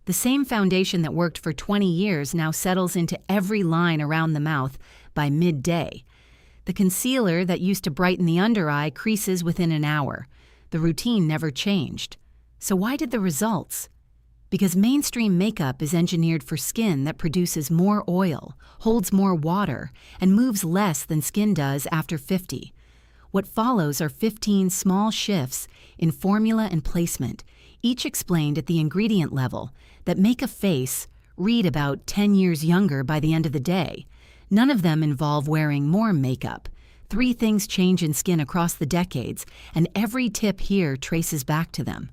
The same foundation that worked for 20 years now settles into every line around the mouth by midday. The concealer that used to brighten the under eye creases within an hour. The routine never changed. So why did the results? Because mainstream makeup is engineered for skin that produces more oil, holds more water, and moves less than skin does after 50. What follows are 15 small shifts in formula and placement, each explained at the ingredient level, that make a face read about 10 years younger by the end of the day. None of them involve wearing more makeup. 3 things change in skin across the decades, and every tip here traces back to them.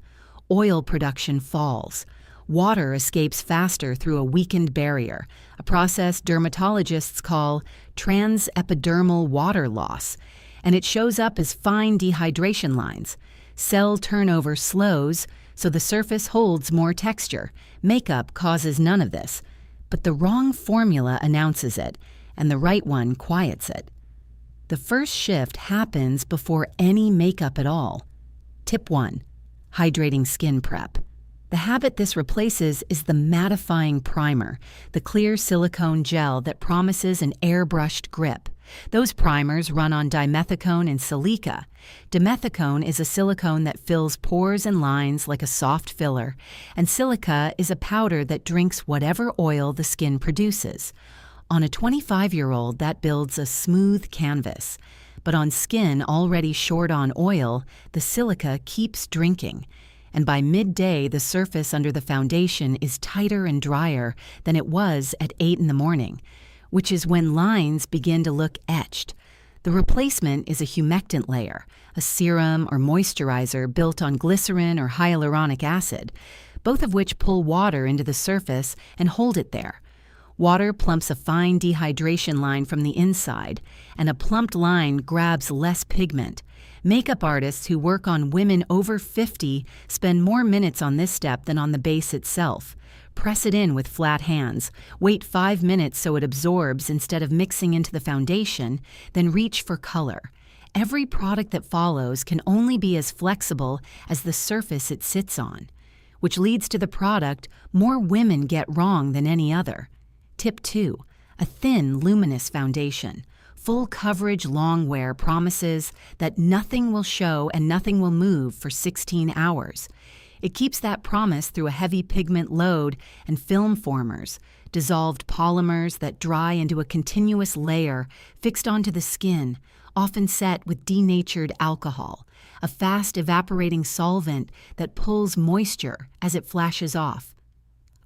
Oil production falls. Water escapes faster through a weakened barrier, a process dermatologists call transepidermal water loss, and it shows up as fine dehydration lines. Cell turnover slows, so the surface holds more texture. Makeup causes none of this, but the wrong formula announces it, and the right one quiets it. The first shift happens before any makeup at all. Tip 1. Hydrating skin prep. The habit this replaces is the mattifying primer, the clear silicone gel that promises an airbrushed grip. Those primers run on dimethicone and silica. Dimethicone is a silicone that fills pores and lines like a soft filler, and silica is a powder that drinks whatever oil the skin produces. On a 25-year-old, that builds a smooth canvas. But on skin already short on oil, the silica keeps drinking. And by midday, the surface under the foundation is tighter and drier than it was at 8 in the morning, which is when lines begin to look etched. The replacement is a humectant layer, a serum or moisturizer built on glycerin or hyaluronic acid, both of which pull water into the surface and hold it there. Water plumps a fine dehydration line from the inside, and a plumped line grabs less pigment. Makeup artists who work on women over 50 spend more minutes on this step than on the base itself. Press it in with flat hands, wait 5 minutes so it absorbs instead of mixing into the foundation, then reach for color. Every product that follows can only be as flexible as the surface it sits on, which leads to the product more women get wrong than any other. Tip 2. A thin, luminous foundation. Full coverage long wear promises that nothing will show and nothing will move for 16 hours. It keeps that promise through a heavy pigment load and film formers, dissolved polymers that dry into a continuous layer fixed onto the skin, often set with denatured alcohol, a fast evaporating solvent that pulls moisture as it flashes off.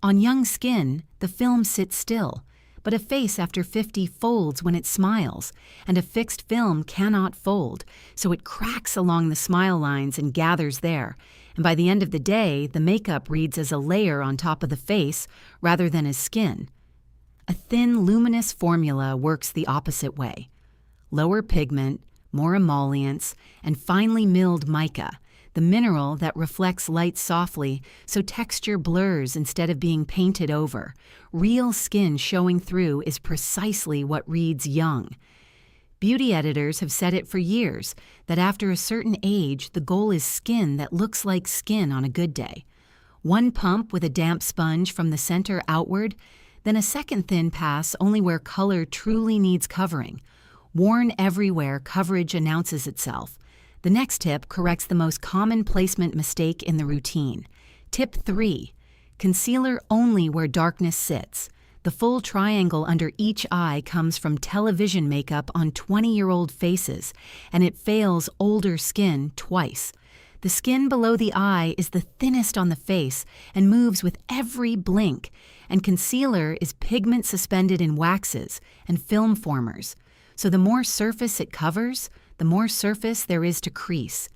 On young skin, the film sits still, but a face after 50 folds when it smiles, and a fixed film cannot fold, so it cracks along the smile lines and gathers there, and by the end of the day, the makeup reads as a layer on top of the face rather than as skin. A thin, luminous formula works the opposite way. Lower pigment, more emollients, and finely milled mica, the mineral that reflects light softly so texture blurs instead of being painted over. Real skin showing through is precisely what reads young. Beauty editors have said it for years, that after a certain age, the goal is skin that looks like skin on a good day. One pump with a damp sponge from the center outward, then a second thin pass only where color truly needs covering. Worn everywhere, coverage announces itself. The next tip corrects the most common placement mistake in the routine. Tip 3. Concealer only where darkness sits. The full triangle under each eye comes from television makeup on 20-year-old faces, and it fails older skin twice. The skin below the eye is the thinnest on the face and moves with every blink, and concealer is pigment suspended in waxes and film formers. So the more surface it covers, the more surface there is to crease.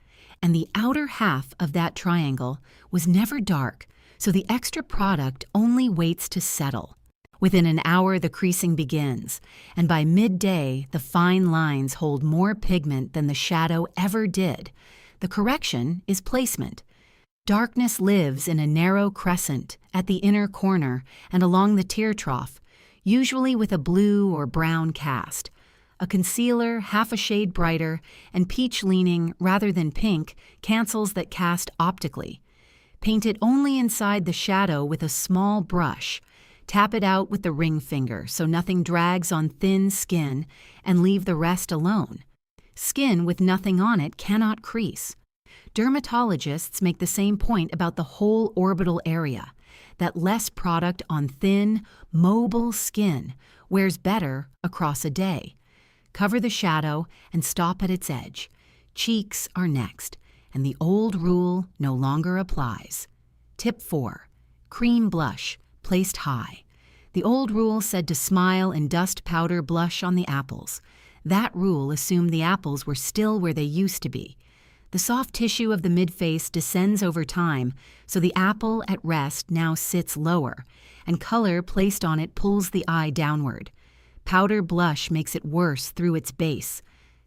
And the outer half of that triangle was never dark, so the extra product only waits to settle. Within an hour, the creasing begins, and by midday, the fine lines hold more pigment than the shadow ever did. The correction is placement. Darkness lives in a narrow crescent at the inner corner and along the tear trough, usually with a blue or brown cast. A concealer half a shade brighter and peach leaning rather than pink cancels that cast optically. Paint it only inside the shadow with a small brush. Tap it out with the ring finger so nothing drags on thin skin, and leave the rest alone. Skin with nothing on it cannot crease. Dermatologists make the same point about the whole orbital area, that less product on thin, mobile skin wears better across a day. Cover the shadow and stop at its edge. Cheeks are next, and the old rule no longer applies. Tip 4. Cream blush, placed high. The old rule said to smile and dust powder blush on the apples. That rule assumed the apples were still where they used to be. The soft tissue of the midface descends over time, so the apple at rest now sits lower, and color placed on it pulls the eye downward. Powder blush makes it worse through its base.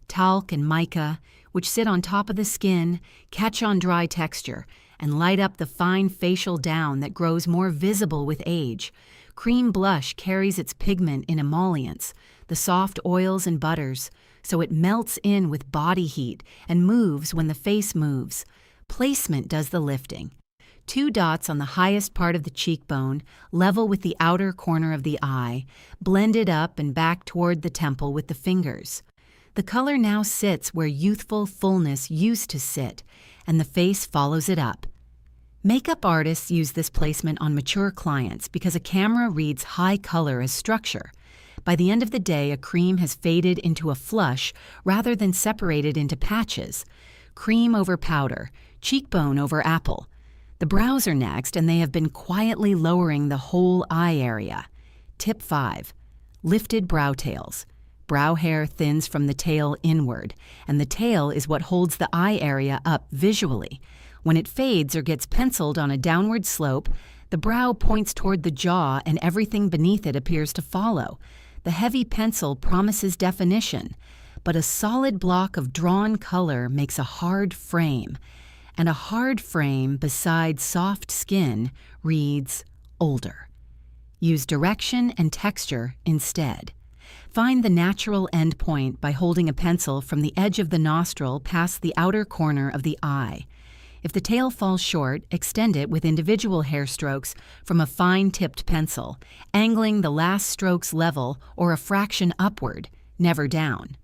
Talc and mica, which sit on top of the skin, catch on dry texture and light up the fine facial down that grows more visible with age. Cream blush carries its pigment in emollients, the soft oils and butters, so it melts in with body heat and moves when the face moves. Placement does the lifting. 2 dots on the highest part of the cheekbone, level with the outer corner of the eye, blended up and back toward the temple with the fingers. The color now sits where youthful fullness used to sit, and the face follows it up. Makeup artists use this placement on mature clients because a camera reads high color as structure. By the end of the day, a cream has faded into a flush rather than separated into patches. Cream over powder, cheekbone over apple. The brows are next, and they have been quietly lowering the whole eye area. Tip 5. Lifted brow tails. Brow hair thins from the tail inward, and the tail is what holds the eye area up visually. When it fades or gets penciled on a downward slope, the brow points toward the jaw and everything beneath it appears to follow. The heavy pencil promises definition, but a solid block of drawn color makes a hard frame, and a hard frame beside soft skin reads older. Use direction and texture instead. Find the natural end point by holding a pencil from the edge of the nostril past the outer corner of the eye. If the tail falls short, extend it with individual hair strokes from a fine-tipped pencil, angling the last stroke's level or a fraction upward, never down.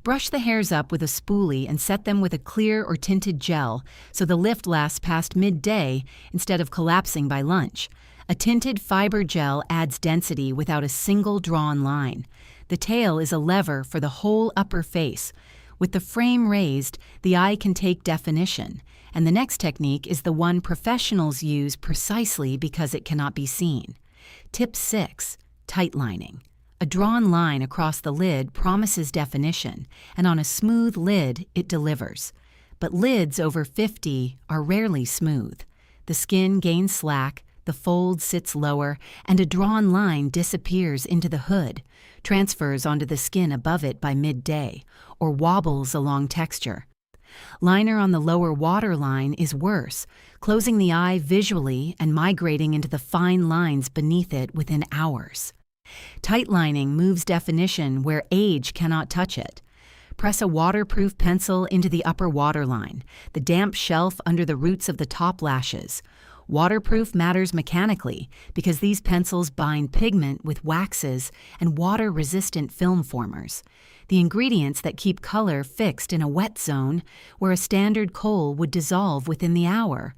Brush the hairs up with a spoolie and set them with a clear or tinted gel so the lift lasts past midday instead of collapsing by lunch. A tinted fiber gel adds density without a single drawn line. The tail is a lever for the whole upper face. With the frame raised, the eye can take definition, and the next technique is the one professionals use precisely because it cannot be seen. Tip 6. Tight lining. A drawn line across the lid promises definition, and on a smooth lid, it delivers. But lids over 50 are rarely smooth. The skin gains slack, the fold sits lower, and a drawn line disappears into the hood, transfers onto the skin above it by midday, or wobbles along texture. Liner on the lower waterline is worse, closing the eye visually and migrating into the fine lines beneath it within hours. Tight lining moves definition where age cannot touch it. Press a waterproof pencil into the upper waterline, the damp shelf under the roots of the top lashes. Waterproof matters mechanically because these pencils bind pigment with waxes and water-resistant film formers, the ingredients that keep color fixed in a wet zone where a standard kohl would dissolve within the hour.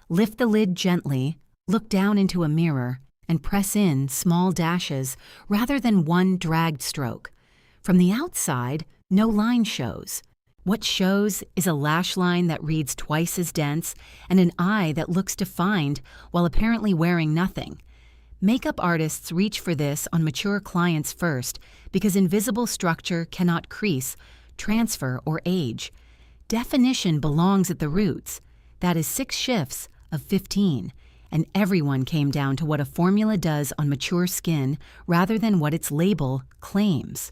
Lift the lid gently, look down into a mirror, and press in small dashes rather than one dragged stroke. From the outside, no line shows. What shows is a lash line that reads twice as dense and an eye that looks defined while apparently wearing nothing. Makeup artists reach for this on mature clients first because invisible structure cannot crease, transfer, or age. Definition belongs at the roots. That is 6 shifts of 15, and everyone came down to what a formula does on mature skin rather than what its label claims.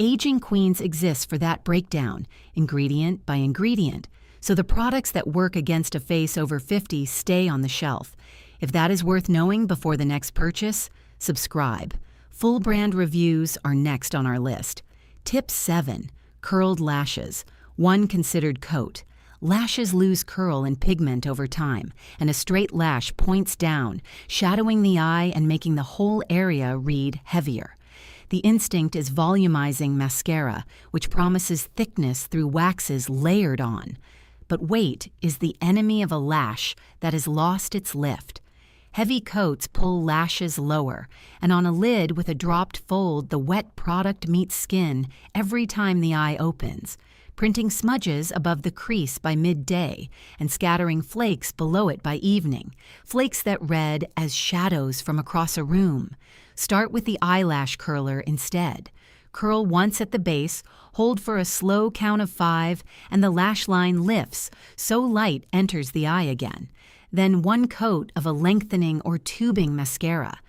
Aging queens exist for that breakdown, ingredient by ingredient, so the products that work against a face over 50 stay on the shelf. If that is worth knowing before the next purchase, subscribe. Full brand reviews are next on our list. Tip 7. Curled lashes. One considered coat. Lashes lose curl and pigment over time, and a straight lash points down, shadowing the eye and making the whole area read heavier. The instinct is volumizing mascara, which promises thickness through waxes layered on. But weight is the enemy of a lash that has lost its lift. Heavy coats pull lashes lower, and on a lid with a dropped fold, the wet product meets skin every time the eye opens, printing smudges above the crease by midday and scattering flakes below it by evening, flakes that read as shadows from across a room. Start with the eyelash curler instead. Curl once at the base, hold for a slow count of 5, and the lash line lifts, so light enters the eye again. Then one coat of a lengthening or tubing mascara.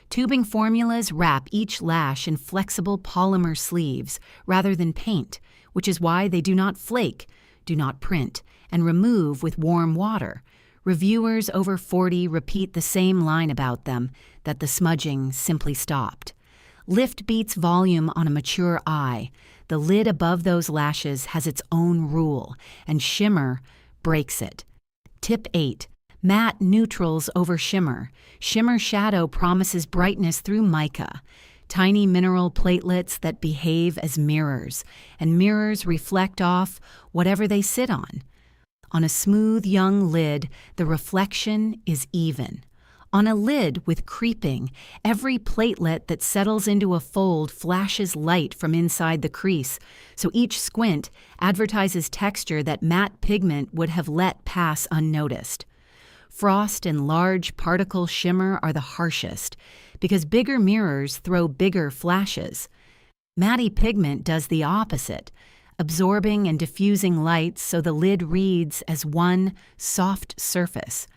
Tubing formulas wrap each lash in flexible polymer sleeves rather than paint, which is why they do not flake, do not print, and remove with warm water. Reviewers over 40 repeat the same line about them, that the smudging simply stopped. Lift beats volume on a mature eye. The lid above those lashes has its own rule, and shimmer breaks it. Tip 8. Matte neutrals over shimmer. Shimmer shadow promises brightness through mica. Tiny mineral platelets that behave as mirrors, and mirrors reflect off whatever they sit on. On a smooth young lid, the reflection is even. On a lid with creeping, every platelet that settles into a fold flashes light from inside the crease, so each squint advertises texture that matte pigment would have let pass unnoticed. Frost and large particle shimmer are the harshest, because bigger mirrors throw bigger flashes. Matte pigment does the opposite, absorbing and diffusing light so the lid reads as one soft surface.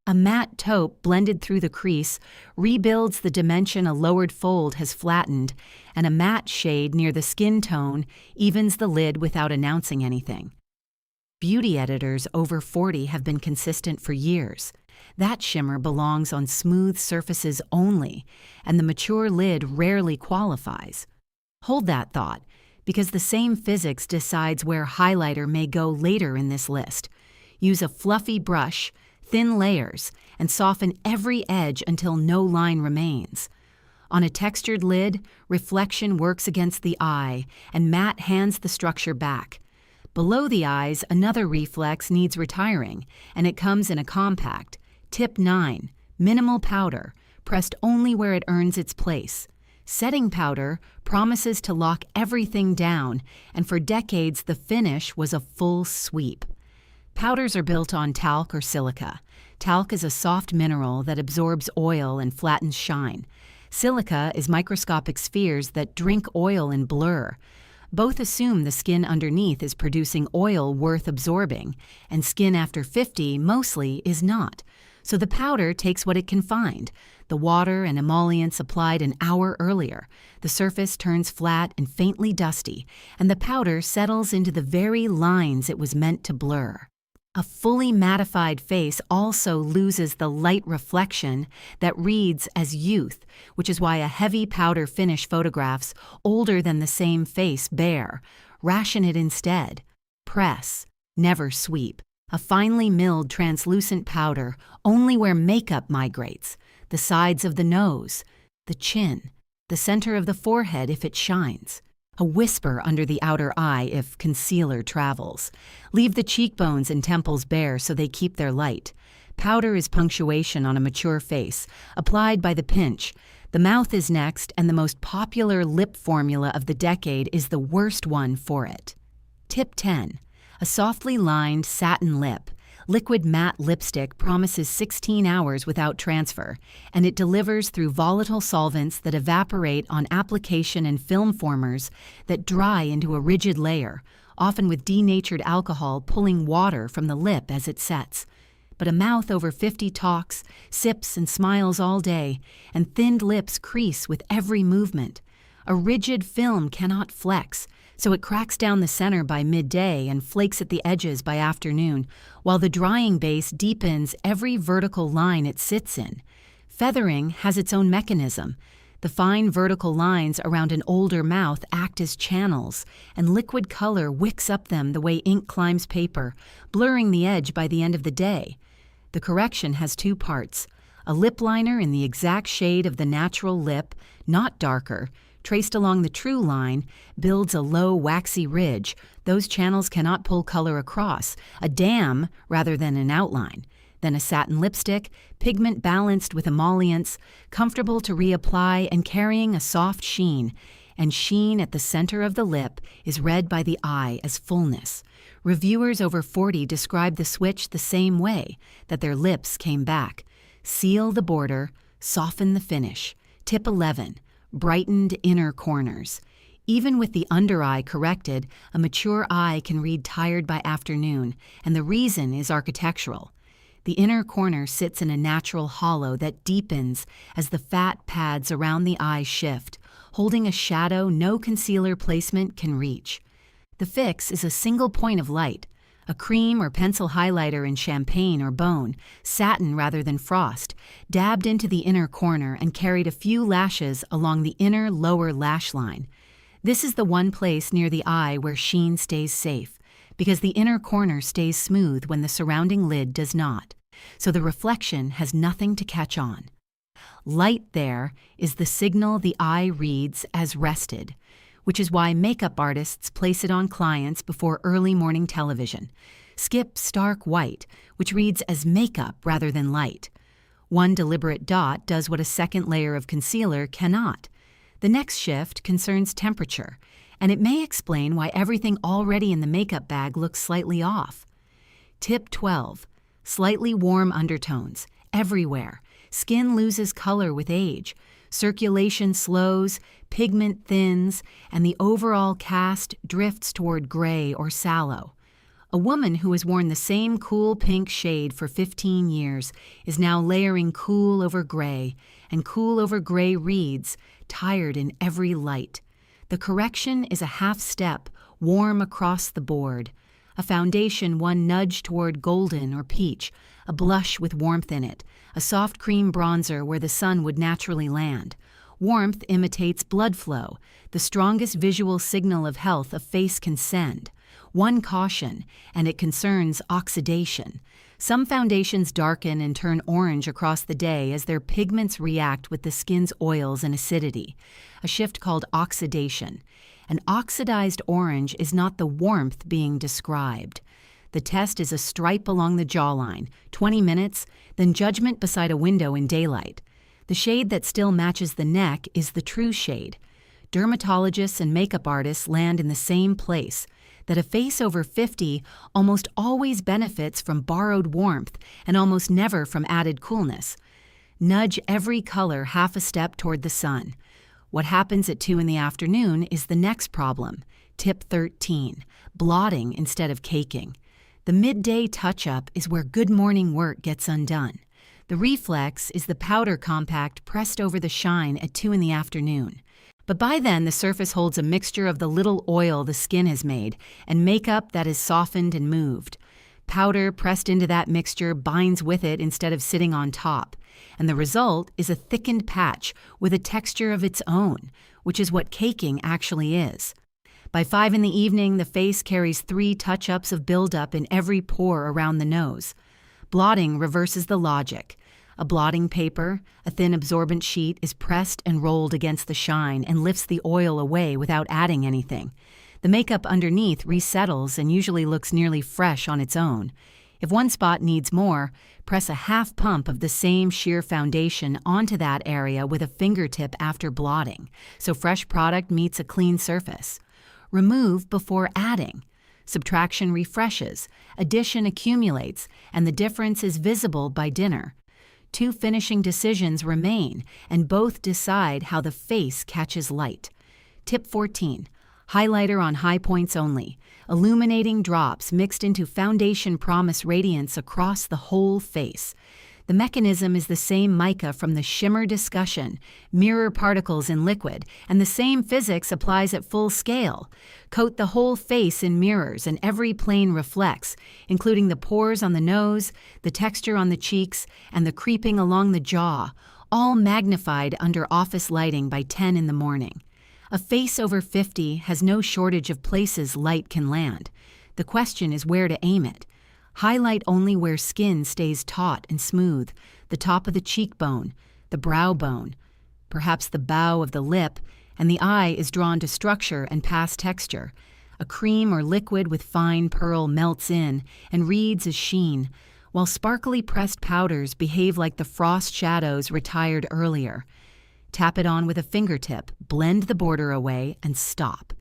A matte taupe blended through the crease rebuilds the dimension a lowered fold has flattened, and a matte shade near the skin tone evens the lid without announcing anything. Beauty editors over 40 have been consistent for years. That shimmer belongs on smooth surfaces only, and the mature lid rarely qualifies. Hold that thought, because the same physics decides where highlighter may go later in this list. Use a fluffy brush, thin layers, and soften every edge until no line remains. On a textured lid, reflection works against the eye, and matte hands the structure back. Below the eyes, another reflex needs retiring, and it comes in a compact. Tip 9. Minimal powder, pressed only where it earns its place. Setting powder promises to lock everything down, and for decades the finish was a full sweep. Powders are built on talc or silica. Talc is a soft mineral that absorbs oil and flattens shine. Silica is microscopic spheres that drink oil and blur. Both assume the skin underneath is producing oil worth absorbing, and skin after 50 mostly is not. So the powder takes what it can find. The water and emollients applied an hour earlier. The surface turns flat and faintly dusty, and the powder settles into the very lines it was meant to blur. A fully mattified face also loses the light reflection that reads as youth, which is why a heavy powder finish photographs older than the same face bare. Ration it instead. Press, never sweep. A finely milled translucent powder only where makeup migrates. The sides of the nose, the chin, the center of the forehead if it shines. A whisper under the outer eye if concealer travels. Leave the cheekbones and temples bare so they keep their light. Powder is punctuation on a mature face, applied by the pinch. The mouth is next, and the most popular lip formula of the decade is the worst one for it. Tip 10. A softly lined satin lip. Liquid matte lipstick promises 16 hours without transfer, and it delivers through volatile solvents that evaporate on application and film formers that dry into a rigid layer, often with denatured alcohol pulling water from the lip as it sets. But a mouth over 50 talks, sips, and smiles all day, and thinned lips crease with every movement. A rigid film cannot flex, so it cracks down the center by midday and flakes at the edges by afternoon, while the drying base deepens every vertical line it sits in. Feathering has its own mechanism. The fine vertical lines around an older mouth act as channels, and liquid color wicks up them the way ink climbs paper, blurring the edge by the end of the day. The correction has two parts: a lip liner in the exact shade of the natural lip, not darker, traced along the true line, builds a low, waxy ridge. Those channels cannot pull color across, a dam rather than an outline. Then a satin lipstick, pigment balanced with emollients, comfortable to reapply and carrying a soft sheen. And sheen at the center of the lip is read by the eye as fullness. Reviewers over 40 describe the switch the same way, that their lips came back. Seal the border, soften the finish. Tip 11. Brightened inner corners. Even with the under eye corrected, a mature eye can read tired by afternoon, and the reason is architectural. The inner corner sits in a natural hollow that deepens as the fat pads around the eye shift, holding a shadow no concealer placement can reach. The fix is a single point of light, a cream or pencil highlighter in champagne or bone, satin rather than frost, dabbed into the inner corner and carried a few lashes along the inner lower lash line. This is the one place near the eye where sheen stays safe, because the inner corner stays smooth when the surrounding lid does not, so the reflection has nothing to catch on. Light there is the signal the eye reads as rested, which is why makeup artists place it on clients before early morning television. Skip stark white, which reads as makeup rather than light. One deliberate dot does what a second layer of concealer cannot. The next shift concerns temperature, and it may explain why everything already in the makeup bag looks slightly off. Tip 12. Slightly warm undertones, everywhere. Skin loses color with age. Circulation slows, pigment thins, and the overall cast drifts toward gray or sallow. A woman who has worn the same cool pink shade for 15 years is now layering cool over gray, and cool over gray reads, tired in every light. The correction is a half step, warm across the board. A foundation one nudge toward golden or peach, a blush with warmth in it, a soft cream bronzer where the sun would naturally land. Warmth imitates blood flow, the strongest visual signal of health a face can send. One caution, and it concerns oxidation. Some foundations darken and turn orange across the day as their pigments react with the skin's oils and acidity, a shift called oxidation. An oxidized orange is not the warmth being described. The test is a stripe along the jawline, 20 minutes, then judgment beside a window in daylight. The shade that still matches the neck is the true shade. Dermatologists and makeup artists land in the same place, that a face over 50 almost always benefits from borrowed warmth and almost never from added coolness. Nudge every color half a step toward the sun. What happens at 2 in the afternoon is the next problem. Tip 13. Blotting instead of caking. The midday touch-up is where good morning work gets undone. The reflex is the powder compact pressed over the shine at 2 in the afternoon. But by then, the surface holds a mixture of the little oil the skin has made and makeup that is softened and moved. Powder pressed into that mixture binds with it instead of sitting on top, and the result is a thickened patch with a texture of its own, which is what caking actually is. By 5 in the evening, the face carries 3 touch-ups of buildup in every pore around the nose. Blotting reverses the logic. A blotting paper, a thin absorbent sheet, is pressed and rolled against the shine and lifts the oil away without adding anything. The makeup underneath resettles and usually looks nearly fresh on its own. If one spot needs more, press a half pump of the same sheer foundation onto that area with a fingertip after blotting, so fresh product meets a clean surface. Remove before adding. Subtraction refreshes, addition accumulates, and the difference is visible by dinner. 2 finishing decisions remain, and both decide how the face catches light. Tip 14. Highlighter on high points only. Illuminating drops mixed into foundation promise radiance across the whole face. The mechanism is the same mica from the shimmer discussion, mirror particles in liquid, and the same physics applies at full scale. Coat the whole face in mirrors and every plane reflects, including the pores on the nose, the texture on the cheeks, and the creeping along the jaw, all magnified under office lighting by 10 in the morning. A face over 50 has no shortage of places light can land. The question is where to aim it. Highlight only where skin stays taut and smooth, the top of the cheekbone, the brow bone, perhaps the bow of the lip, and the eye is drawn to structure and past texture. A cream or liquid with fine pearl melts in and reads as sheen, while sparkly pressed powders behave like the frost shadows retired earlier. Tap it on with a fingertip, blend the border away, and stop.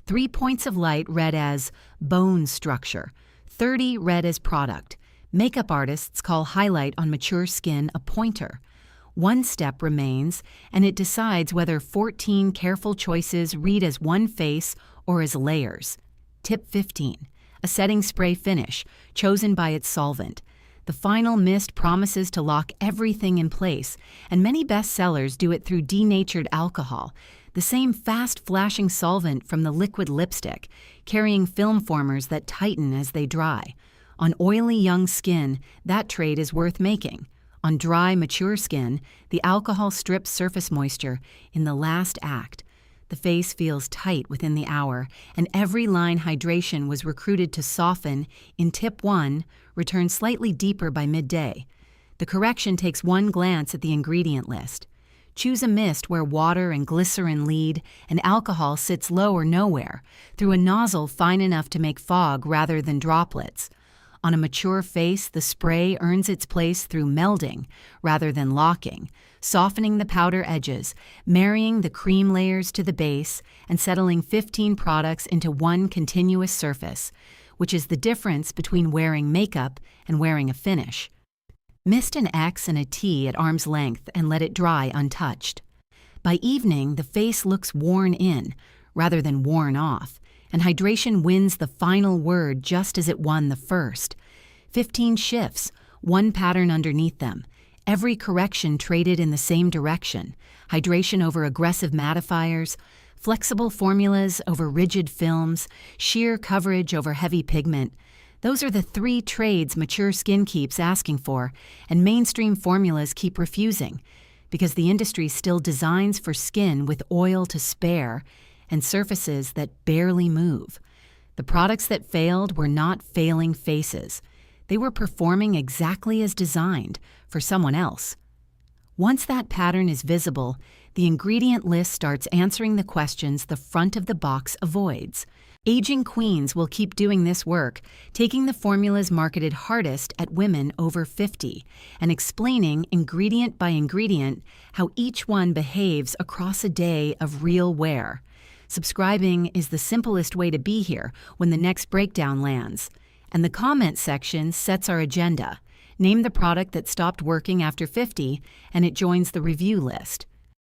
3 points of light read as bone structure, 30 read as product. Makeup artists call highlight on mature skin a pointer. One step remains, and it decides whether 14 careful choices read as one face or as layers. Tip 15. A setting spray finish, chosen by its solvent. The final mist promises to lock everything in place, and many bestsellers do it through denatured alcohol, the same fast-flashing solvent from the liquid lipstick, carrying film formers that tighten as they dry. On oily young skin, that trade is worth making. On dry, mature skin, the alcohol strips surface moisture in the last act. The face feels tight within the hour, and every line hydration was recruited to soften in tip 1, return slightly deeper by midday. The correction takes one glance at the ingredient list. Choose a mist where water and glycerin lead and alcohol sits low or nowhere, through a nozzle fine enough to make fog rather than droplets. On a mature face, the spray earns its place through melding rather than locking, softening the powder edges, marrying the cream layers to the base, and settling 15 products into one continuous surface, which is the difference between wearing makeup and wearing a finish. Mist an X and a T at arm's length and let it dry untouched. By evening, the face looks worn in rather than worn off, and hydration wins the final word just as it won the first. 15 shifts, one pattern underneath them. Every correction traded in the same direction. Hydration over aggressive mattifiers, flexible formulas over rigid films, sheer coverage over heavy pigment. Those are the 3 trades mature skin keeps asking for, and mainstream formulas keep refusing, because the industry still designs for skin with oil to spare and surfaces that barely move. The products that failed were not failing faces. They were performing exactly as designed for someone else. Once that pattern is visible, the ingredient list starts answering the questions the front of the box avoids. Aging queens will keep doing this work, taking the formulas marketed hardest at women over 50 and explaining ingredient by ingredient how each one behaves across a day of real wear. Subscribing is the simplest way to be here when the next breakdown lands. And the comment section sets our agenda. Name the product that stopped working after 50, and it joins the review list.